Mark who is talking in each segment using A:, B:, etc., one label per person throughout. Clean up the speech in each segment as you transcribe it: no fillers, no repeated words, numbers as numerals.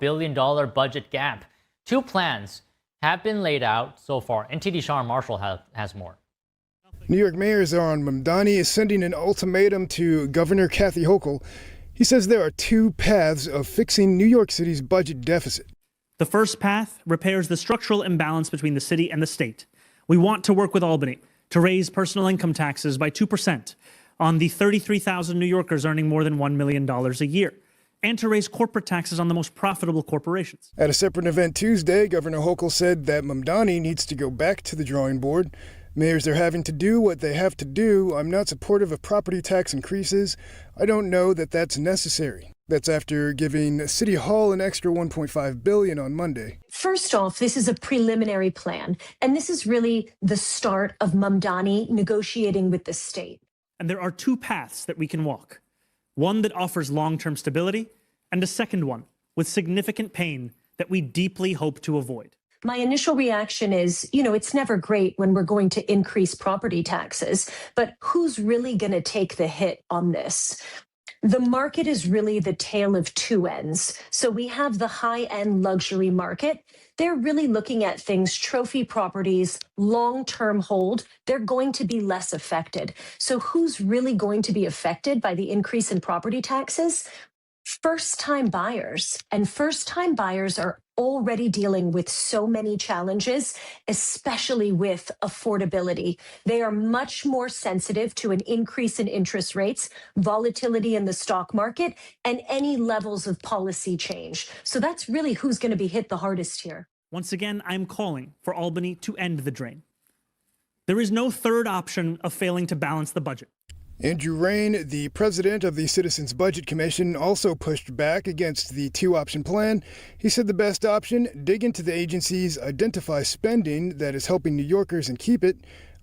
A: billion budget gap. Two plans have been laid out so far. NTD Sean Marshall has more.
B: New York Mayor Zohran Mamdani is sending an ultimatum to Governor Kathy Hochul. He says there are two paths of fixing New York City's budget deficit.
C: The first path repairs the structural imbalance between the city and the state. We want to work with Albany to raise personal income taxes by 2% on the 33,000 New Yorkers earning more than $1 million a year, and to raise corporate taxes on the most profitable corporations.
B: At a separate event Tuesday, Governor Hochul said that Mamdani needs to go back to the drawing board. Mayors are having to do what they have to do. I'm not supportive of property tax increases. I don't know that that's necessary. That's after giving City Hall an extra $1.5 billion on Monday.
D: First off, this is a preliminary plan, and this is really the start of Mamdani negotiating with the state.
C: And there are two paths that we can walk. One that offers long-term stability, and a second one with significant pain that we deeply hope to avoid.
D: My initial reaction is, it's never great when we're going to increase property taxes, but who's really going to take the hit on this? The market is really the tale of two ends. So we have the high-end luxury market. They're really looking at things, trophy properties, long-term hold. They're going to be less affected. So who's really going to be affected by the increase in property taxes? First-time buyers. And first-time buyers are already dealing with so many challenges, especially with affordability. They are much more sensitive to an increase in interest rates, volatility in the stock market, and any levels of policy change. So that's really who's going to be hit the hardest here.
C: Once again, I'm calling for Albany to end the drain. There is no third option of failing to balance the budget.
B: Andrew Rain, the president of the Citizens Budget Commission, also pushed back against the two-option plan. He said the best option, dig into the agency's identify spending that is helping New Yorkers and keep it,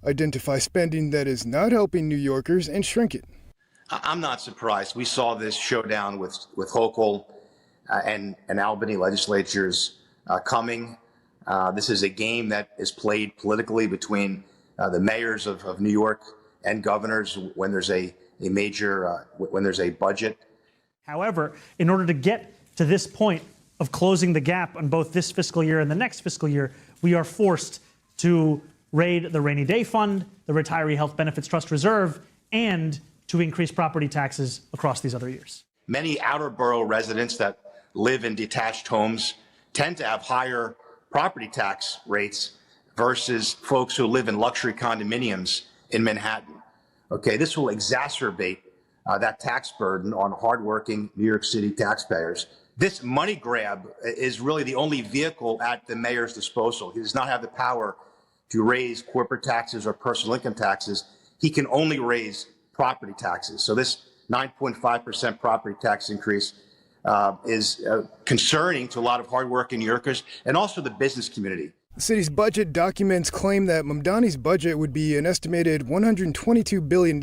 B: identify spending that is not helping New Yorkers and shrink it.
E: I'm not surprised. We saw this showdown with Hochul and Albany legislatures coming. This is a game that is played politically between the mayors of New York and governors when there's a budget.
C: However, in order to get to this point of closing the gap on both this fiscal year and the next fiscal year, we are forced to raid the rainy day fund, the retiree health benefits trust reserve, and to increase property taxes across these other years.
E: Many outer borough residents that live in detached homes tend to have higher property tax rates versus folks who live in luxury condominiums in Manhattan. Okay, this will exacerbate that tax burden on hardworking New York City taxpayers. This money grab is really the only vehicle at the mayor's disposal. He does not have the power to raise corporate taxes or personal income taxes. He can only raise property taxes. So this 9.5% property tax increase is concerning to a lot of hardworking New Yorkers and also the business community.
B: The city's budget documents claim that Mamdani's budget would be an estimated $122 billion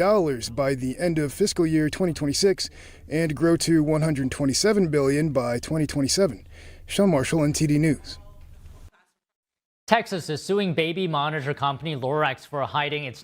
B: by the end of fiscal year 2026 and grow to $127 billion by 2027. Sean Marshall, NTD News.
A: Texas is suing baby monitor company Lorax for hiding its